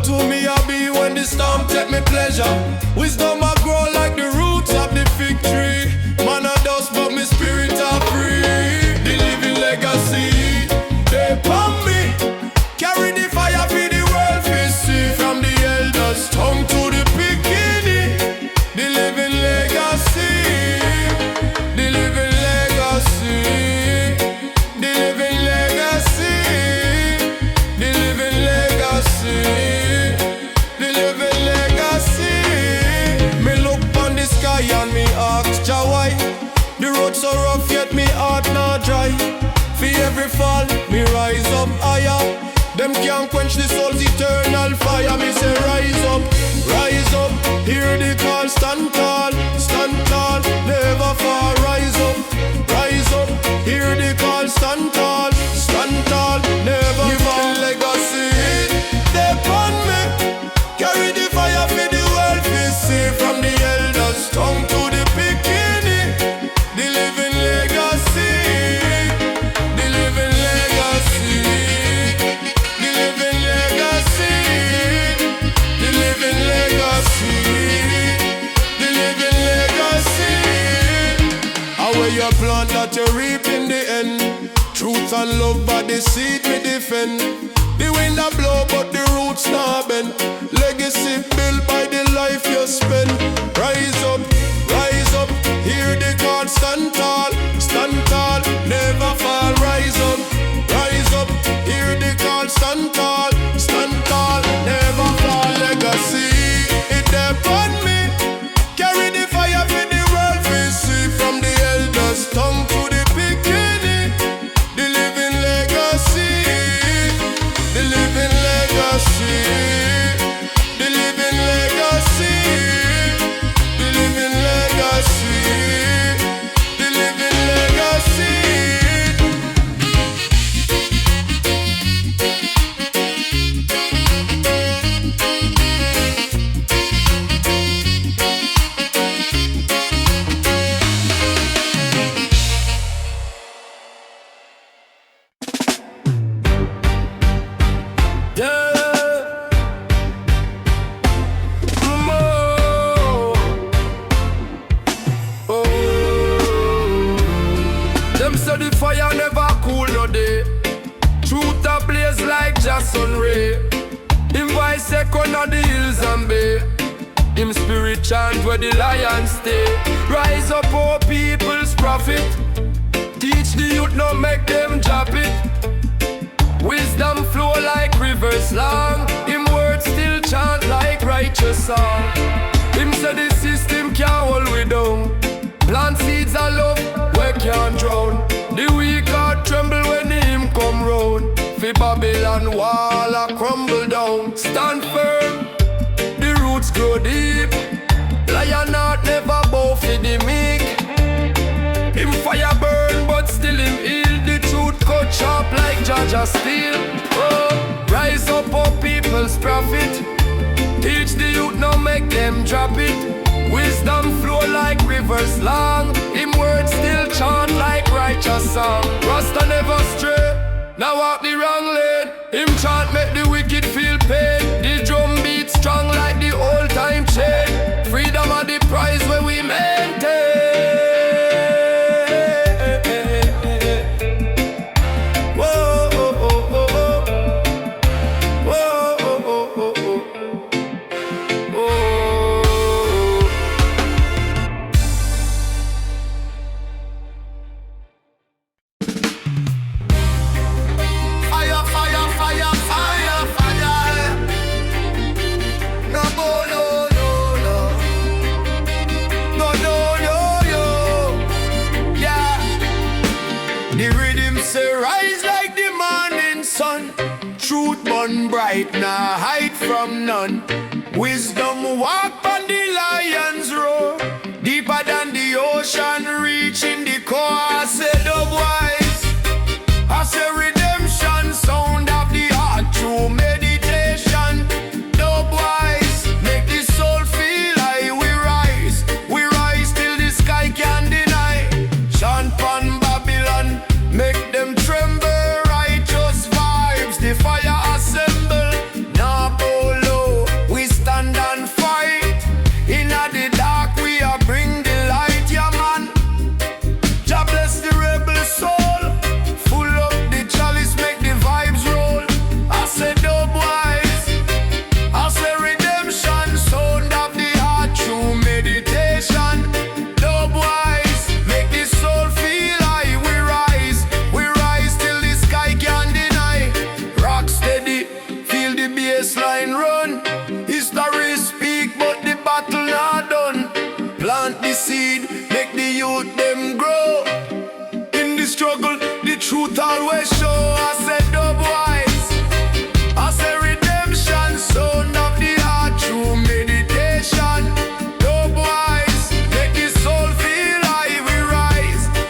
to me I be when the storm take me pleasure. Wisdom I grow like the roots of the fig tree. Man I dust but me spirit are free. The living legacy, they pump me. Carry the fire for the world to see. From the elders tongue to the beginning. The living legacy, the living legacy, the living legacy, the living legacy, the living legacy. Me look on the sky and me ask Jah why. The road so rough yet me heart not dry. For every fall me rise up higher. Them can't quench the soul's eternal fire. Me say rise up, hear the call, stand tall, never fall. Rise up, hear the call, stand tall, never fall. The legacy, they upon me. Carry the fire for the world to see. From the elders tongue to the beginning. The living legacy, the living legacy, the living legacy, the living legacy, the living legacy. How where you plant that you reap in the end. Truth and love but the seed we defend. The wind a blow but the roots not bend. Legacy built by the life you spend. Rise up, hear the call, stand tall, never fall. Rise up, hear the call, stand tall, never fall. Legacy, it upon me. Carry the fire for the world to see. From the elders tongue to the beginning. The living legacy, the living legacy, the living legacy, the living legacy, the living legacy. Them say the fire never cool no day. Truth a blaze like just sun ray. Him voice echo on the hills and bay. Him spirit chant where the lions stay. Rise up, oh people's prophet. Teach the youth, no make them drop it. Wisdom flow like rivers long. Him words still chant like righteous song. Him say the system can't hold we down. Plant seeds of love, we can't drown. The weak heart tremble when him come round. Fi Babylon wall a crumble down. Stand firm, the roots grow deep. Lion heart never bow for the meek. Him fire burn but still him heal. The truth cut sharp like Jaja steel. Oh, rise up, oh people's prophet. Teach the youth, now make them drop it. Wisdom flow like rivers long. Him words still chant like righteous song. Rasta never stray, now walk the wrong lane. Him chant make the wicked feel pain. The drum beat strong like the old time chain. Freedom are the prize where we maintain. Bright, nah hide from none. Wisdom walk on the lion's roar. Deeper than the ocean, reaching the core. I said dubwise, I say redemption. Sound of the heart through meditation. Dubwise, make the soul feel high. We rise till the sky can't deny. Chant on Babylon, make them tremble. Righteous vibes, the fire assemble. Now polo run. History speak, but the battle not done. Plant the seed, make the youth them grow. In the struggle, the truth always show. I said dub wise, I said redemption, sound of the heart through meditation. Dub wise, make the soul feel high.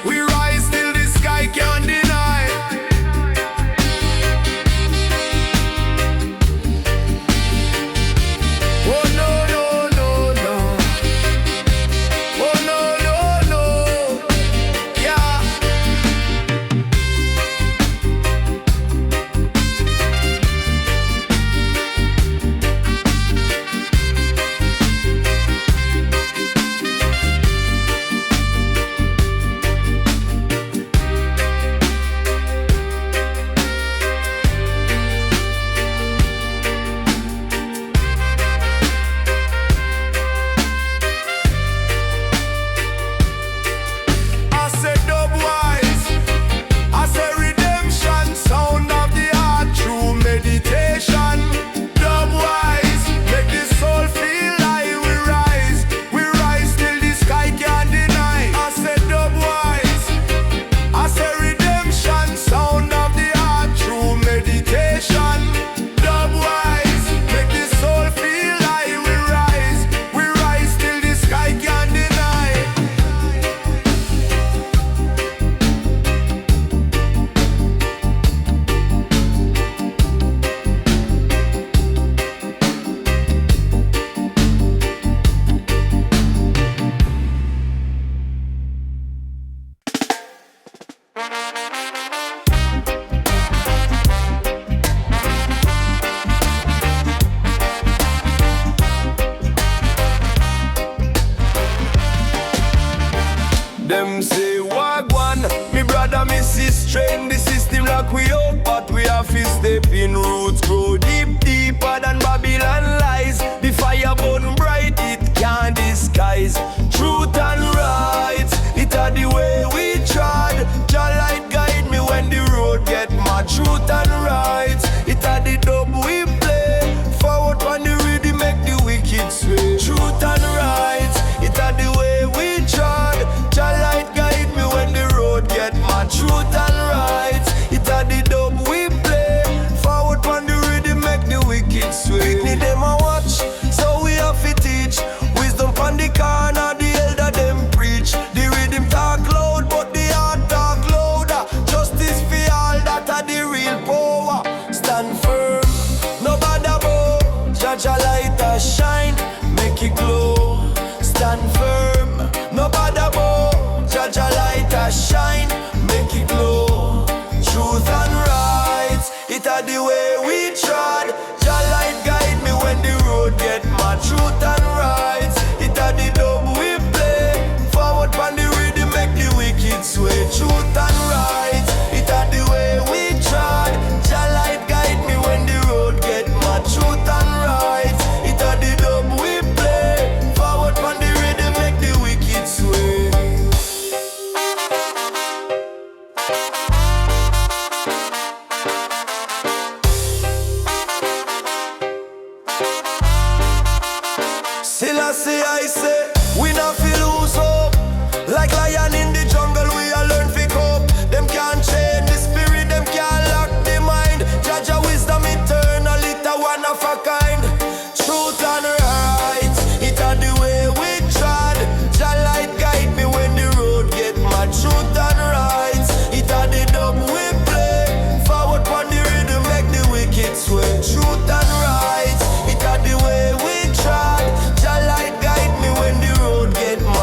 We rise till the sky can't deny. Oh no, no, no, no. Oh no, no, no. Yeah. I said dub wise, I said redemption, sound of the heart through meditation. Dub wise, make the soul feel high. We rise till the sky can't deny. I said dub wise, I said redemption, sound of the heart through meditation. Dub wise, make the soul feel high. We rise till the sky can't deny. Them say wagwan, me brother, me sis, train the system like we up, but we have to step in roots, grow deep, deeper than Babylon lies. The fire burn bright, it can't disguise. Truth and right, it are the way we trod. Jah light guide me when the road get mad. Truth and right, it are the dub we play. Forward on the rhythm, make the wicked sway. Truth and right, it are the way we trod. Jah light guide me when the road get mad. Truth and right, it are the dub we play. Forward on the rhythm, make the wicked sway. Pitney them a watch, so we have to teach. Wisdom on the corner, the elder them preach. The rhythm talk loud, but the heart talk louder. Justice for all, that are the real power. Stand firm, no bother bow. Jah light a shine, make it glow. Stand firm, no bother bow. Jah light a shine, make it glow. Truth and right, it are the way we trod. Jah light guide me when the road get mad. Truth and right, it are the dub we play. Forward on the rhythm, make the wicked sway. Truth and right, it are the way we trod. Jah light guide me when the road get mad. Truth and right, it are the dub we play. Forward on the rhythm, make the wicked sway. Still I say, we not feel lose hope. Like lion in the jungle, we all learn to cope. Them can't chain the spirit, them can't lock the mind. Jah wisdom eternal, it a one of a kind. Truth and right, it are the way we trod. Jah light guide me when the road get mad. Truth and right, it are the dub we play. Forward on the rhythm, make the wicked sway. Truth and right, it are the way we trod. Jah light guide me when the road get mad.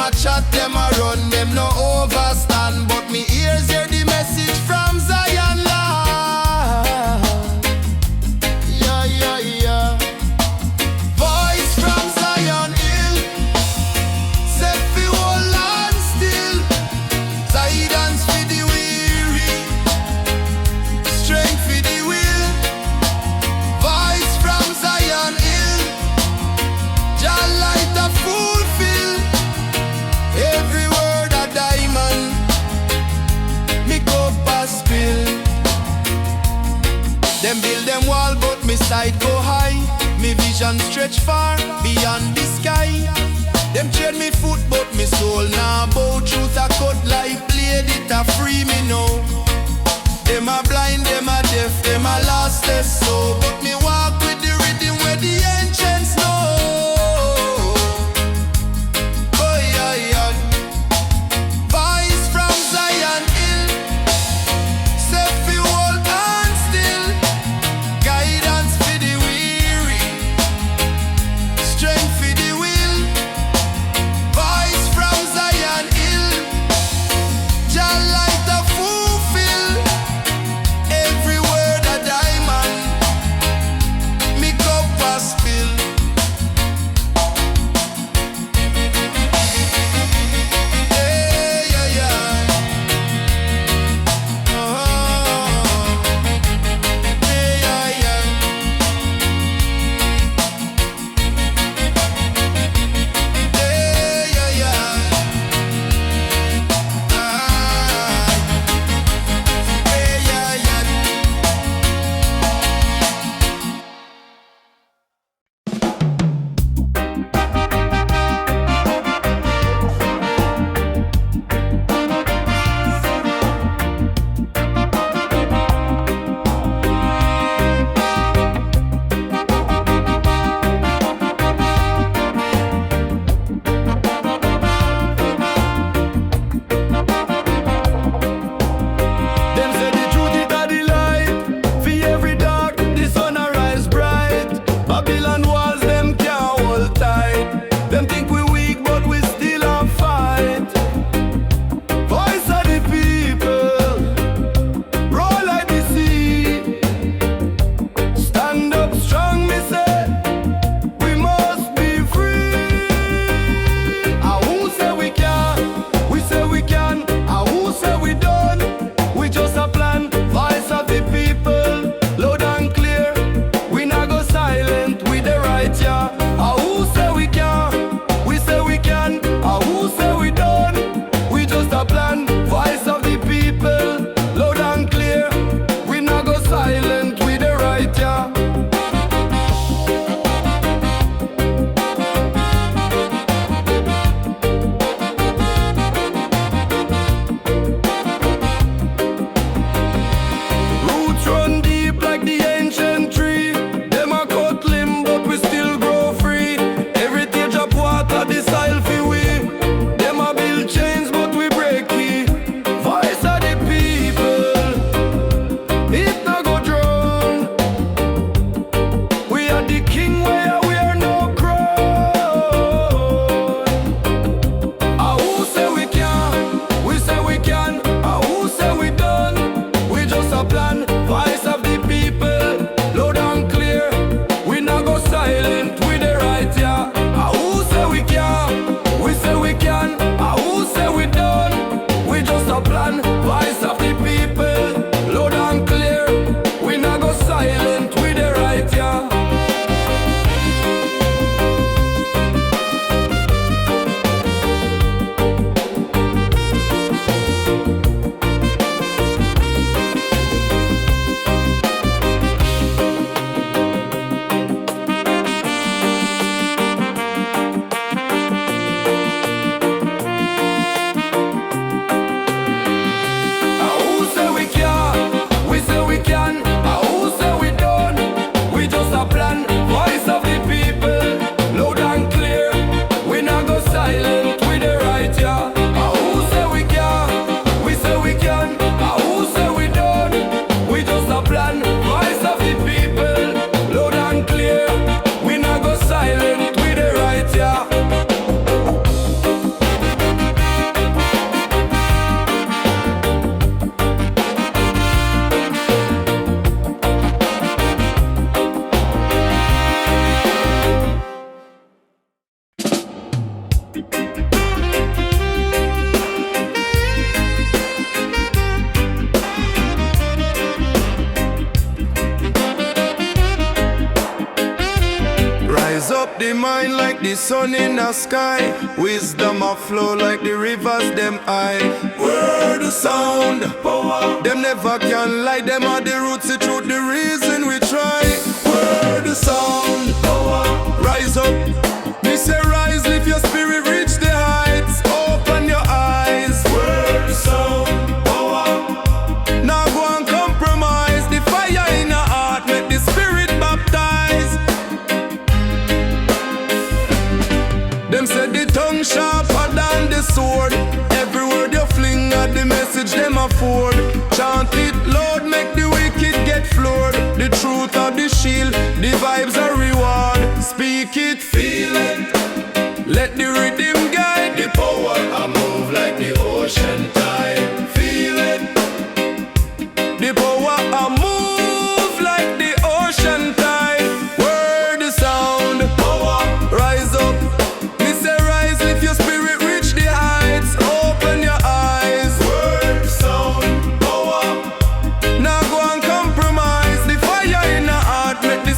a chat, them a run, them no overstand. But me ears hear the message from Zion Lord. Yeah, yeah, yeah. Voice from Zion Hill, set fi hold on still. Guidance for the weary, strength for the will. Voice from Zion Hill, Jah light a fulfill. Every word a diamond, me cup a spill. Them build them wall but me sight go high. Me vision stretch far beyond the sky. Them trade me foot but me soul now bow. Truth a cut like blade, it a free me now. Them a blind, them a deaf, them a lostless soul. But me walk with the rhythm where the ancients know. Oh yeah, yeah. Voice from Zion Hill, set fi hold on still. Guidance for the weary, strength for the will. Voice from Zion Hill, Jah light a fulfill. Every word a diamond, the mind like the sun in the sky. Wisdom a flow like the rivers them high. Word the sound, power. Them never can lie, them are the roots, the truth, the reason we try. Word the sound, power. Rise up, me say rise, lift your spirit, reach the heights. Open your eyes. Word the sound, power. Now go and compromise. The fire in your heart, make the spirit baptize. Them said the tongue sharper than the sword. Every word you fling at the message them afford. Chant it loud, make the wicked get floored. The truth of the shield, the vibes are reward. Speak it, feel it, let the rhythm guide. The power I move like the ocean tide. Feel it, the power I move like the ocean tide. Word the sound, power, rise up. Me say rise, lift your spirit, reach the heights. Open your eyes. Word the sound, power. Now go and compromise. The fire in the heart, make the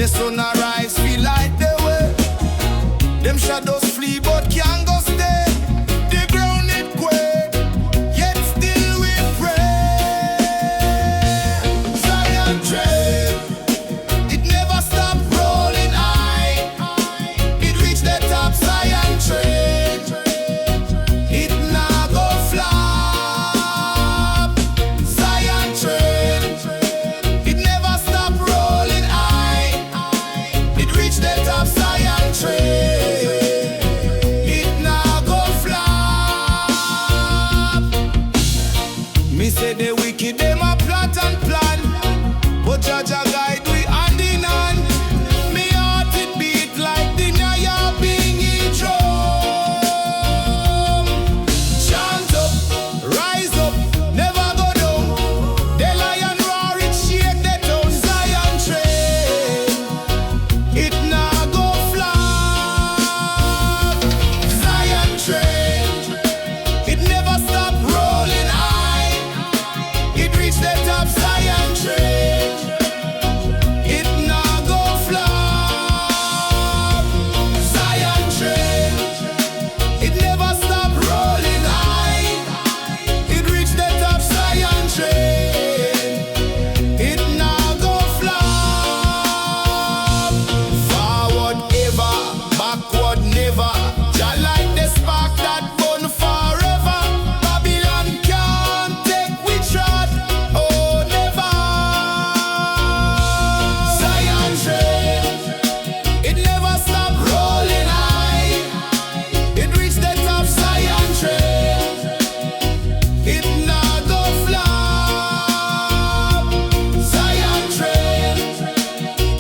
The sun arise, feel like the way. Them shadows flee but can't go stay. The ground it quake, yet still we pray. Zion train, it never stop rolling high. It reach the top, Zion train. It now go flop. Zion train, it never stop rolling high. It reach the top, Zion train. It now go flop. Me say the wicked them a plot and plan, but Judge a guide we hand in hand. Me heart it beat like the Nyabinghi drum. Chant up, rise up, never go down. The lion roar, it shake the town. Zion train, it now go flop. Zion train, it never stop rolling high. It reach the top, Zion train. It now go flop. Zion train, it never stop rolling high. It reach the top, Zion train. It now go flop. Forward ever, backward never. Just like the spark that burn forever. Babylon can't take we trot. Oh, never. Zion train, it never stop rolling high. It reach the top, Zion train. It now go flop. Zion train,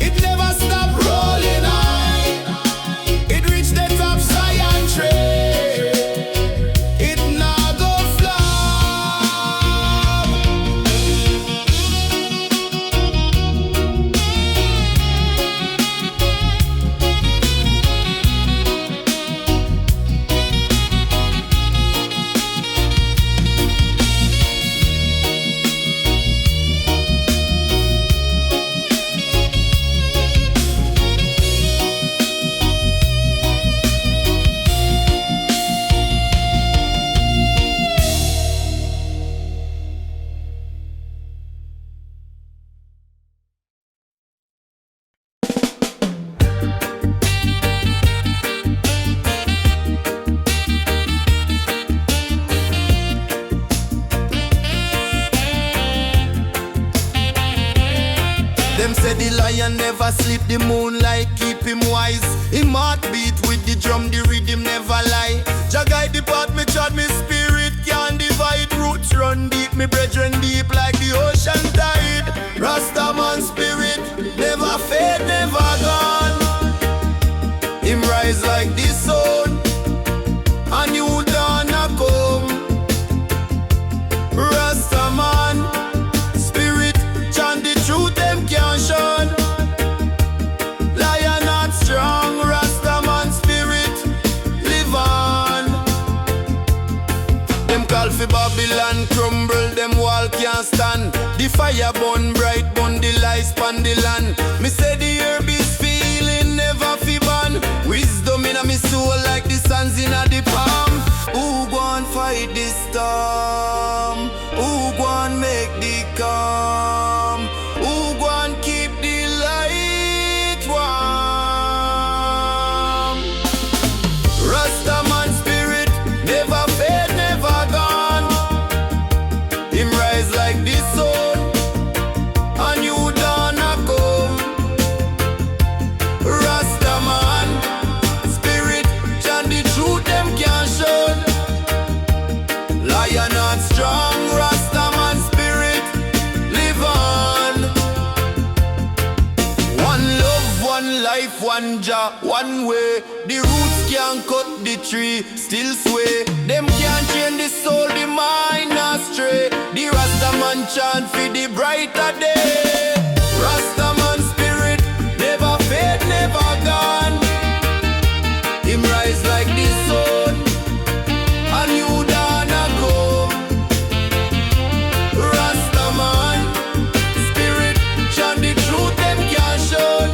it never stop rolling high. It reach the top, Zion train. It now go flop. Them say the lion never sleep, the moonlight keep him wise. Him heart beat with the drum, the rhythm never lie. Jah guide the path, me trod, me spirit can't divide. Roots run deep, me brethren deep like the ocean tide. Rastaman spirit never fade, never gone. Him rise like the sun, a new dawn a come. Rastaman spirit chant the truth, them can't shun. Lion not strong, Rastaman spirit live on. Them call for Babylon crumble, them wall can't stand. The fire burn bright, burn the lights pan the land. Me say the herb is feeling never fi ban. Wisdom in a me soul like the sands in a the palm. Who go and fight this storm? Who go and make the calm? Who go and keep the light warm? Rastaman spirit never fade, never gone. Him rise like the sun, a new dawn a come. Rastaman spirit chant the truth, them can't shun. Lion not strong, Rastaman spirit live on. One love, one life, one Jah, one way. The roots can't cut the tree, still sway. Them can't change the soul, the mind astray. The Rastaman chant for the brighter day. Rastaman spirit never fade, never gone. Him rise like the sun, a new dawn a come. Rastaman spirit chant the truth, them can't shun.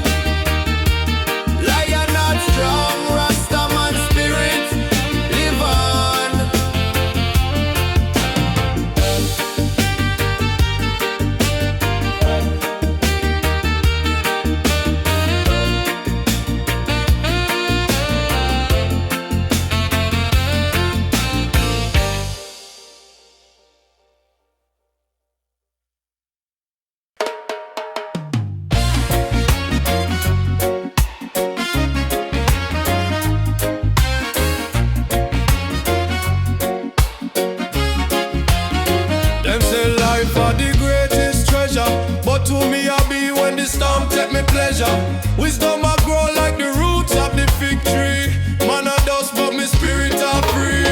Wisdom I grow like the roots of the fig tree. Man a dust but my spirit are free.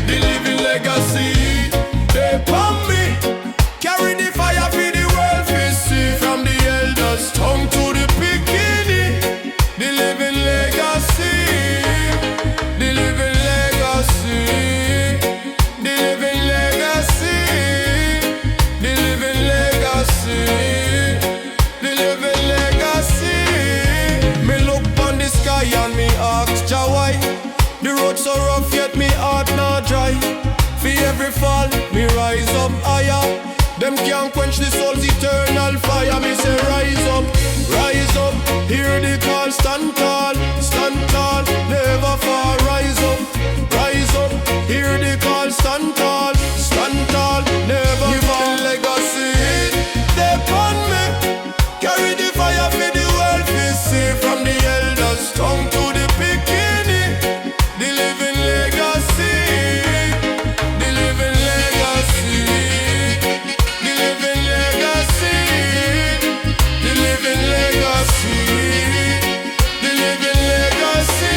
The living legacy, they upon me. Carry the fire for the world to see. From the elders tongue to the beginning. The living legacy, the living legacy, the living legacy, the living legacy, the living legacy. Me look on the sky and me ask Jah why the road so rough yet me heart not dry. For every fall me rise up higher. Them can't quench the soul's eternal fire. Me say rise up, hear the call, stand tall, never fall. Rise up, hear the call, stand tall, never fall. Legacy, they upon me. Carry the fire for the world to see. From the elders tongue to the beginning. The living legacy, the living legacy, the living legacy, the living legacy, the living legacy.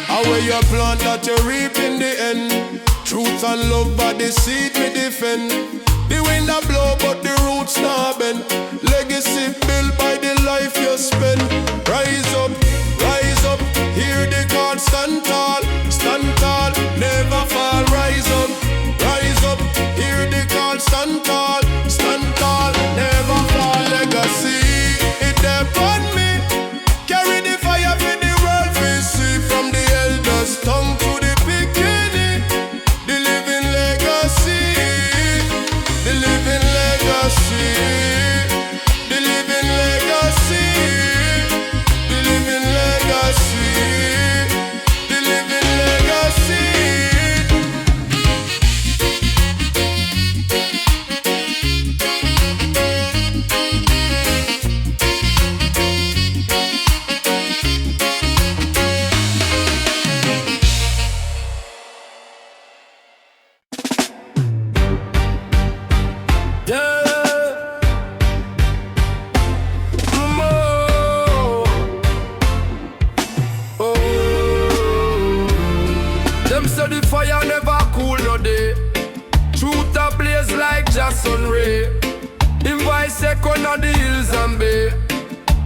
How where you plant that you reap in the end. Truth and love by the seed we defend. The wind a blow but the roots not bend. Legacy built by the life you spend. Rise up, hear the call, stand tall, never fall. Rise up, hear the call, stand tall, never fall. Legacy, it upon me. Carry the fire for the world we see. From the elders tongue to the beginning. The living legacy, the living legacy, the living legacy, the living legacy, the living legacy. Yeah. Oh. Them say the fire never cool no day. Truth a blaze like Jason Ray. Him voice echo on the hills and bay.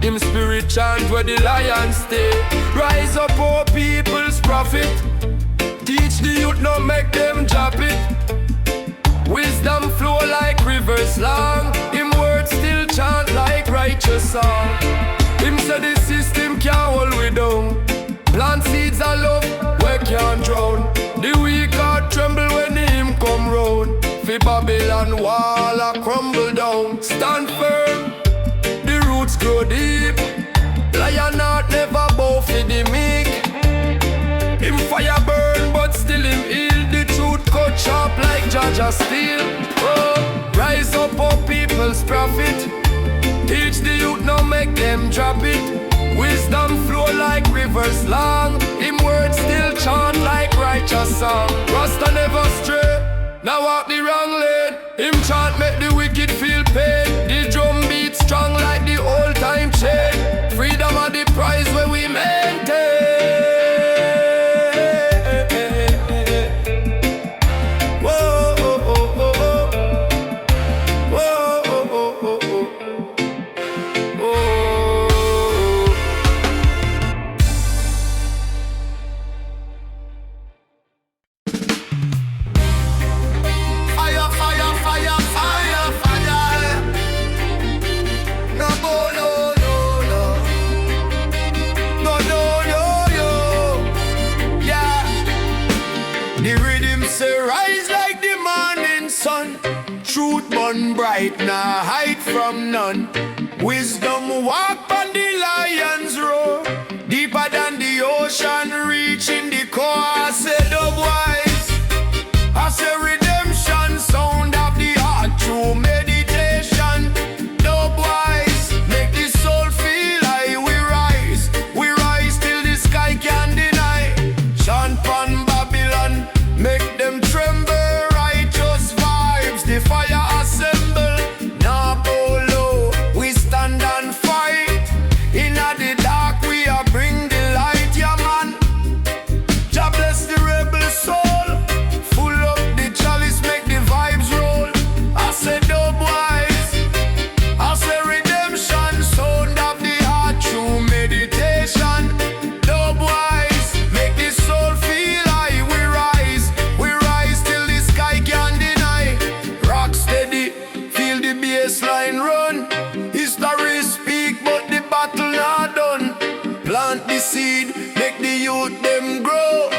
Him spirit chant where the lions stay. Rise up, oh people's prophet. Teach the youth, no make them drop it. Wisdom flow like rivers long. Him words still chant like righteous song. Him say the system can't hold we down. Plant seeds of love where can't drown. The weak heart tremble when him come round. Fi Babylon wall a crumble down. Stand firm, the roots grow deep. Lion heart never bow for the meek. Him fire burn but still him heal. The truth cut sharp like Jaja steel. Oh, rise up, oh people's prophet. Teach the youth, now make them drop it. Wisdom flow like rivers long. Him words still chant like righteous song. Rasta never stray, now walk the wrong lane. Him chant make the wicked feel pain. The drum beat strong like the old time chain. Freedom are the prize where we maintain. Truth burn bright, nah hide from none. Wisdom walk on the lion's roar. Deeper than the ocean, reaching the core. I said wise, I say redemption, sound of the heart through meditation. Dubwise, make the soul feel high. We rise till the sky can't deny. Chant pan Babylon, make them tremble. Righteous vibes, the fire assemble. Now bow low, we stand and fight. bassline run. History speak, but the battle not done. Plant the seed, make the youth them grow.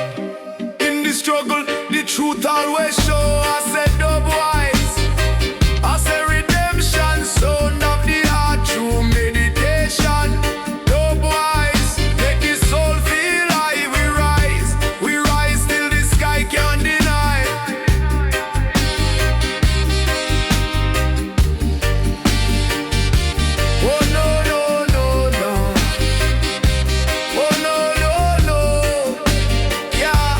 In the struggle, the truth always show. I said dubwise, I said redemption, sound of the heart through meditation. Dubwise, make the soul feel high. We rise till the sky can't deny. Oh no, no, no, no. Oh no, no, no. Yeah.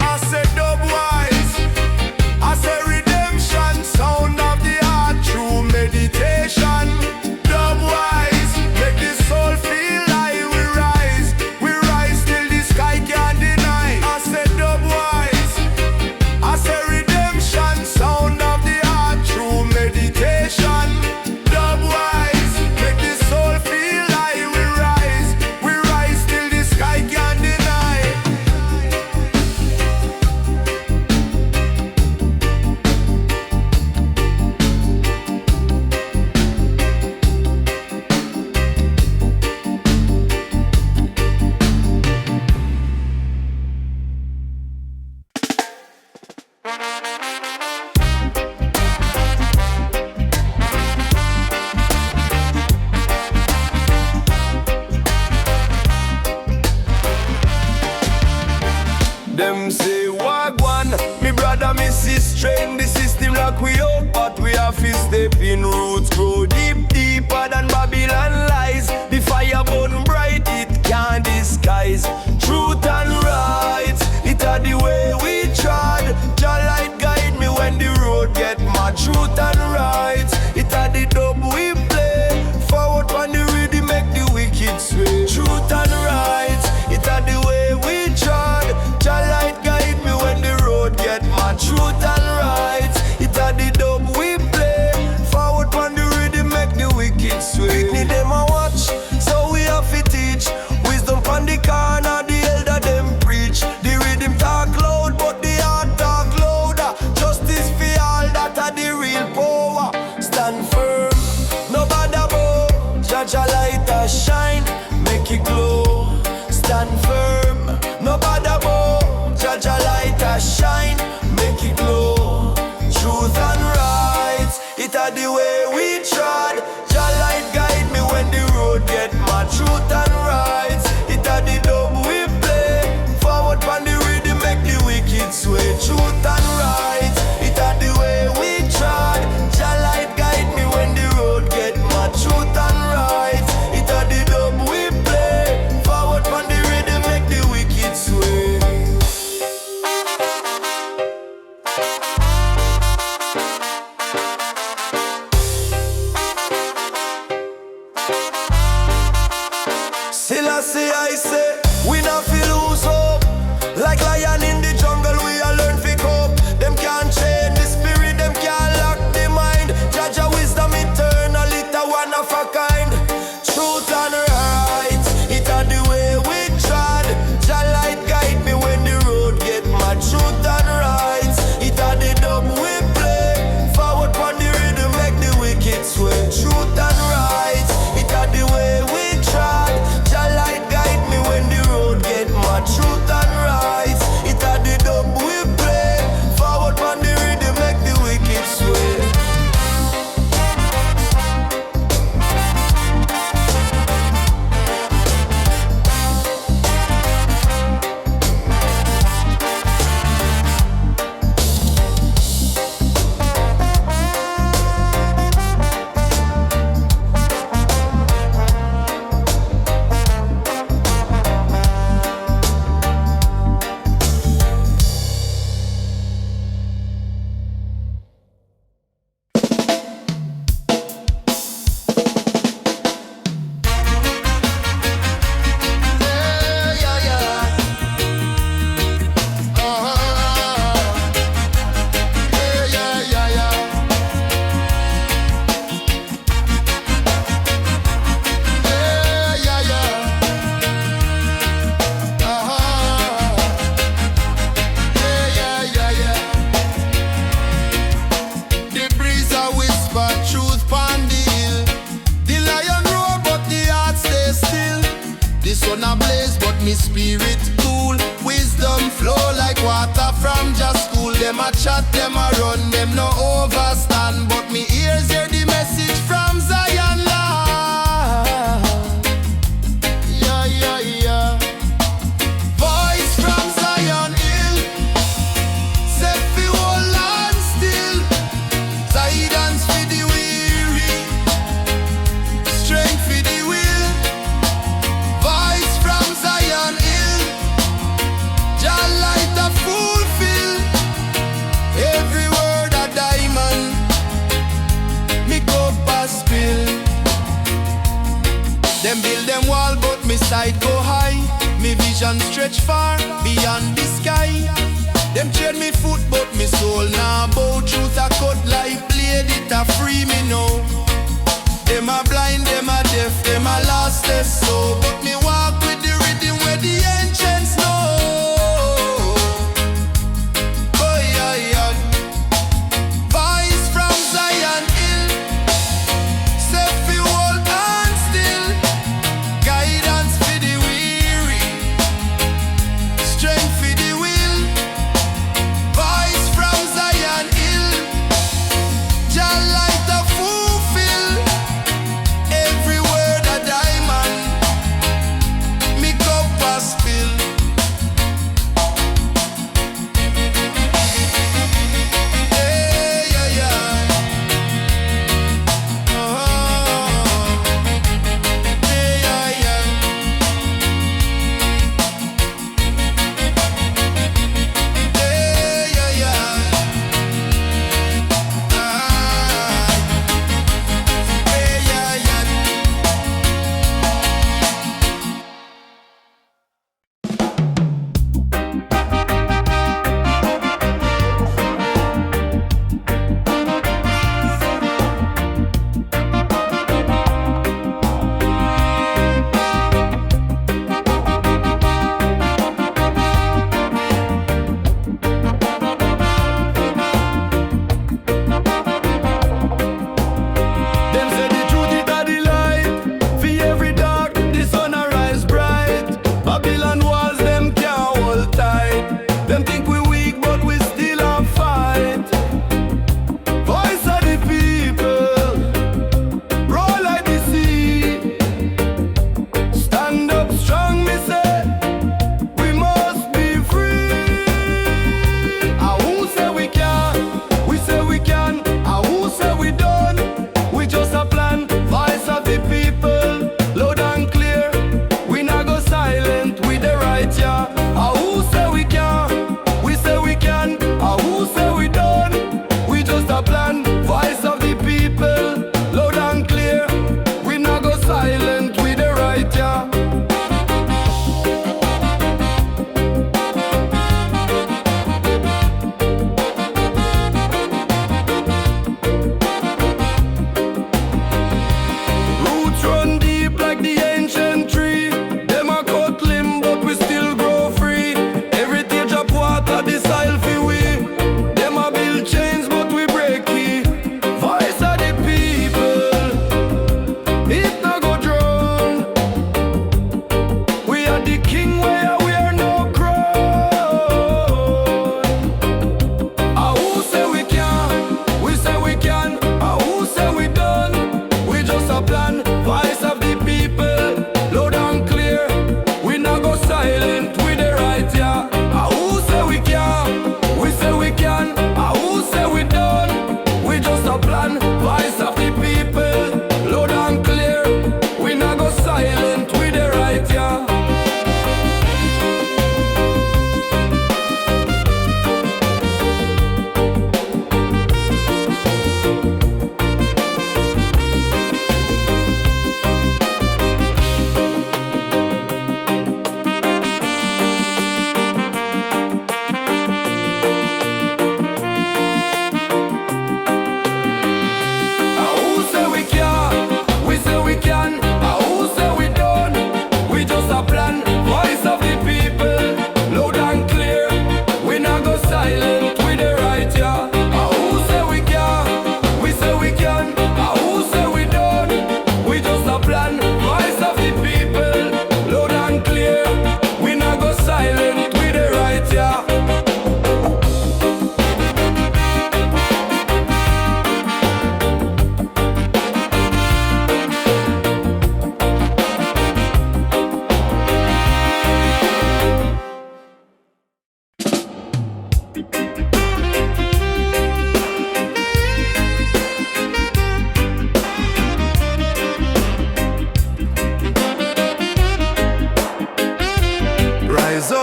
I said dubwise, I said redemption, sound of the heart through meditation. Dubwise, make the soul feel high. We rise till the sky can't deny. I said dubwise, I said redemption, sound of the heart through meditation. Dubwise, make the soul feel high. We rise till the sky can't deny. Them say wagwan, me brother, me sis train the system like we out, but we have to step in roots, grow deep, deeper than Babylon lies. The fire burn bright, it can't disguise. Truth and right, it are the way we trod. Jah light guide me when the road get mad. Truth and right, it are the dub we play. Forward on the rhythm, make the wicked sway. Truth and right, it are the way we trod. Jah light guide me when the road get mad. Truth and right, it are the dub we play. Forward on the rhythm, make the wicked sway. Pitney them a watch, so we have to teach. Wisdom on the corner, the elder them preach. The rhythm talk loud, but the heart talk louder. Justice for all, that are the real power. Stand firm, no bother bow. Jah light a shine, make it glow. Stand firm, no bother bow. Jah light a shine, make it glow. Truth and right, it are the way we trod. Jah light guide me when the road get mad. Truth and right, it are the dub we play. Forward on the rhythm, make the wicked sway. Truth and right, it are the way we trod. Jah light guide me when the road get mad. Truth and right, it are the dub we play. Forward on the rhythm, make the wicked sway. Still I say, we not feel lose hope. Like lion in the jungle, we all learn to cope. Them can't chain the spirit, them can't lock the mind. Jah wisdom eternal, it a one of a kind. Truth and right, it are the way we trod. Jah light guide me when the road get mad. Truth and right, it are the dub we play. Forward on the rhythm, make the wicked sway. Truth and right, it are the way we trod. Jah light guide me when the road get mad. Truth and right, it are the dub we play. Forward on the rhythm, make the wicked sway. sun a blaze, but me spirit cool. Wisdom flow like water from just school. Them a chat, them a run, them no overstand, but me ears hear the message from Zion Lord. Yeah, yeah, yeah. Voice from Zion Hill, set fi hold on still. Guidance for the weary, strength for the will. Voice from Zion Hill, Jah light a fulfill. Every word a diamond, me cup a spill. Them build them wall, but me side go high. Me vision stretch far beyond the sky. Them trade me foot, but me soul now bow. Truth a cut like blade, it a free me now. Them a blind, them a deaf, them a lostless soul, but me walk with the rhythm where the ancients know. Oh yeah, yeah. Voice from Zion Hill, set fi hold on still. Guidance for the weary, strength for the will. Voice from Zion Hill, Jah light a fulfill. Every word a diamond,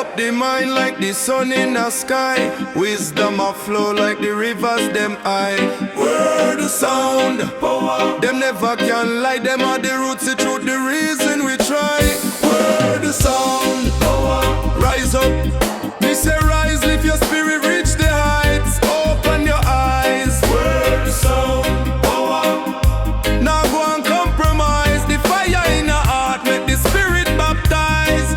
up the mind like the sun in the sky. Wisdom a flow like the rivers them high. Word the sound, power. Them never can lie, them are the roots, the truth, the reason we try. Word the sound, power. Rise up, me say rise, lift your spirit, reach the heights. Open your eyes. Word the sound, power. Now go and compromise. The fire in your heart, make the spirit baptize.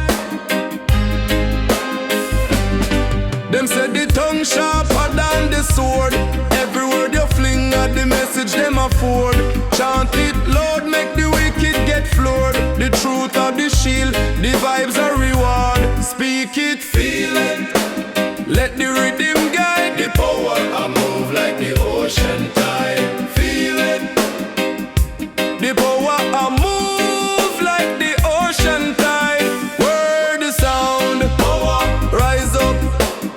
Them said the tongue sharper than the sword. Every word you fling at the message them afford. Chant it loud, make the wicked get floored. The truth of the shield, the vibes are reward. Speak it, feel it, let the rhythm guide. The power I move like the ocean tide. Feel it, the power I move like the ocean tide. Word the sound, power, rise up.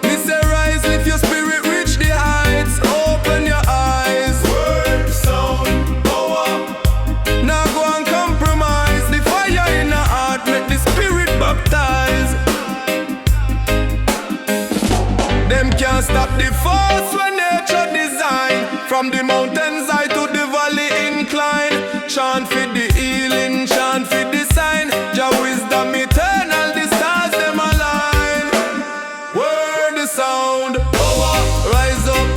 Me say rise, lift your spirit, reach the heights. Open your eyes. Word the sound, power. Now go and compromise. The fire in the heart, make the spirit baptize. Them can't stop the force when nature design. From the mountains high to the valley incline. Chant for the healing, chant for the sign. Jah wisdom eternal, the stars them align. Word the sound, power, rise up.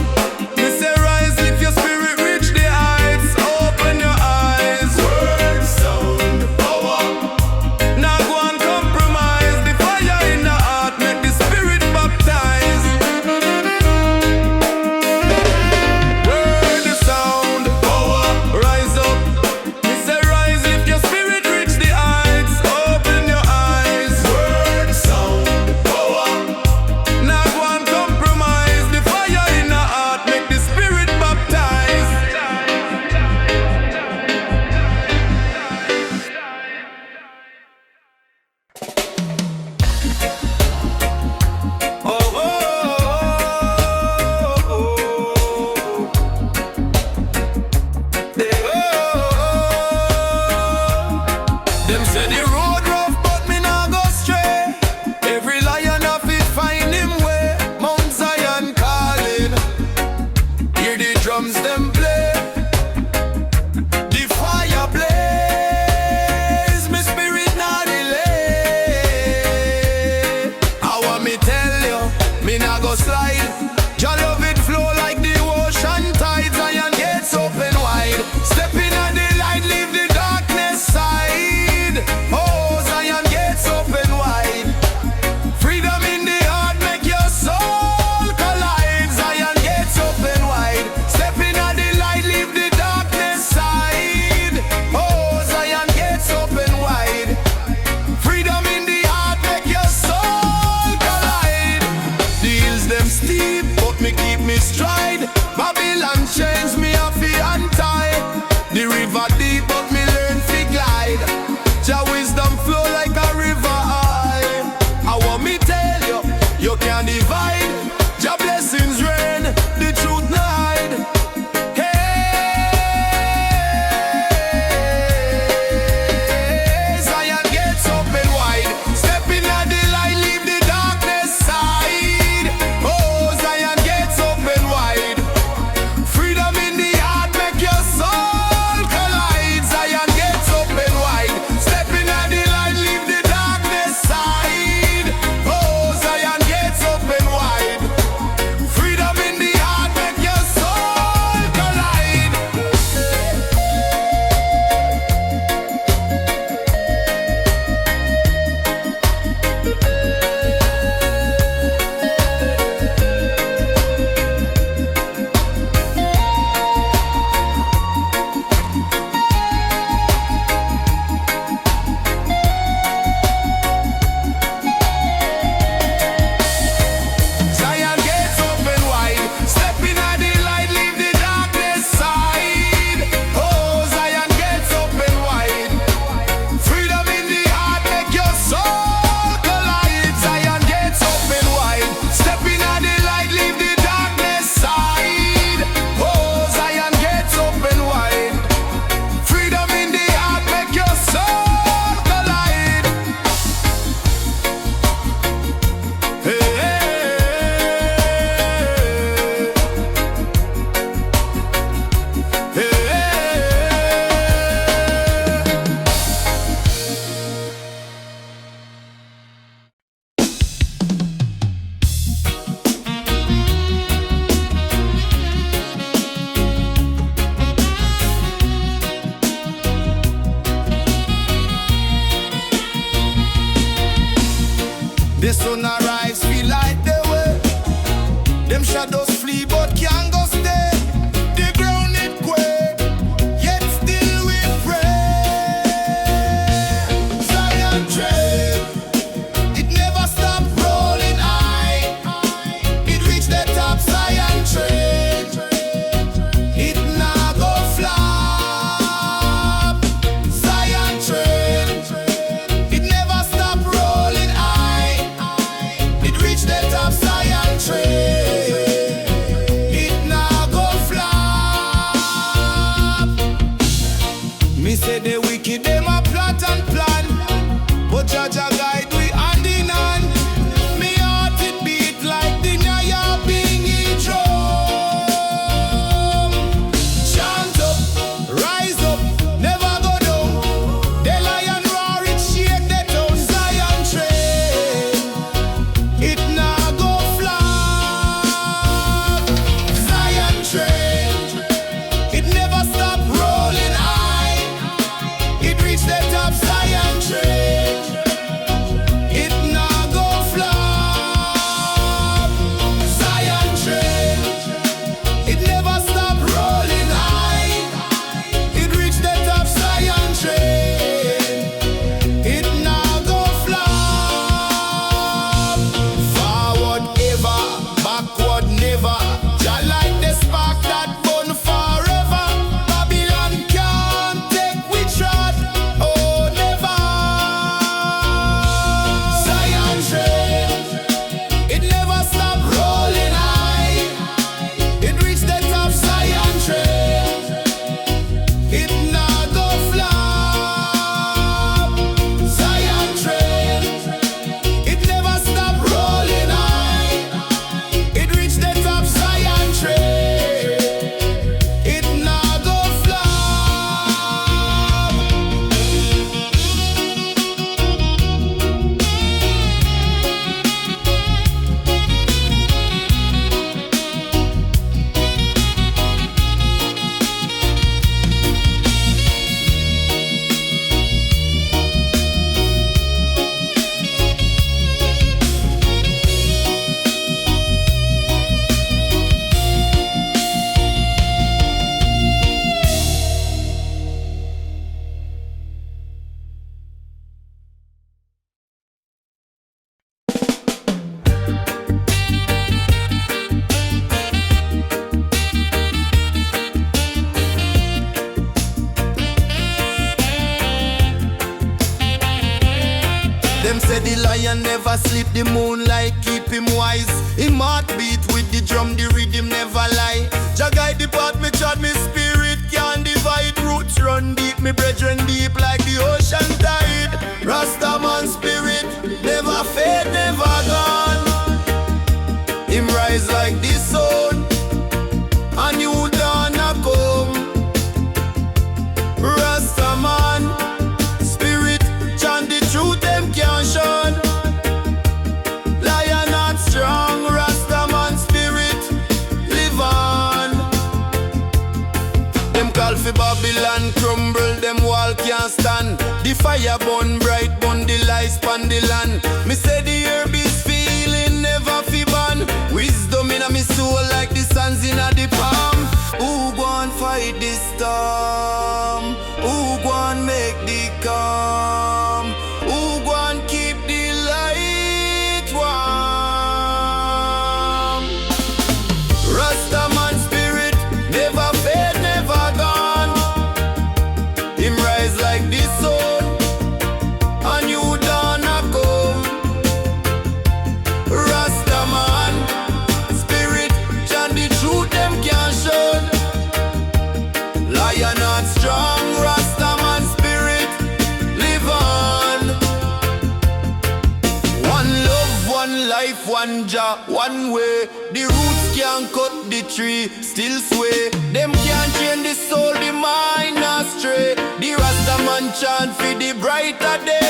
Me say rise, lift your spirit, reach the heights. Open your eyes. Word the sound, power. Now go and compromise. The fire in the heart, make the spirit baptize. Word the sound, power, rise up. Me say rise, lift your spirit, reach the heights. Open your eyes. Word the sound, power. Now go and compromise. The fire in the heart, make the spirit baptize. Oh, oh, oh, oh, oh. They, oh, them say the road rough, but me nah go stray. Every lion of it find him way. Mount Zion calling, hear the drums them play. The fire blaze, me spirit not delay. I want me tell you, me nah go slide. Jah love it flow like the ocean tides. Zion gates open wide. Step in at the light, leave the darkness side. Oh, Them say the lion never sleep, the moonlight keep him wise. Him heart beat with the drum, the rhythm never lie. Jah guide the path, me chant, me spirit can't divide. Roots run deep, me brethren deep like the ocean tide. Rastaman spirit never fade, never gone. Him rise like the sun, a new dawn a come. Rastaman spirit chant the truth, them can't shun. Lion not strong, Rastaman spirit live on. Them call for Babylon crumble, them wall can't stand. The fire burn bright, burn the lights pan the land. Me say the herb is feeling never fi ban. Wisdom in a me soul like the sands in a the palm. Who go and fight this storm? Who go and make the calm? Who go and keep the light warm? Rastaman spirit never fade, never gone. Him rise like the sun, a new dawn a come. Rastaman spirit chant the truth, them can't shun. Lion not strong, Rastaman spirit live on. One love, one life, one Jah, one way. The roots can't cut the tree, still sway. Them can't change the soul, the mind astray. The Rastaman chant for the brighter day.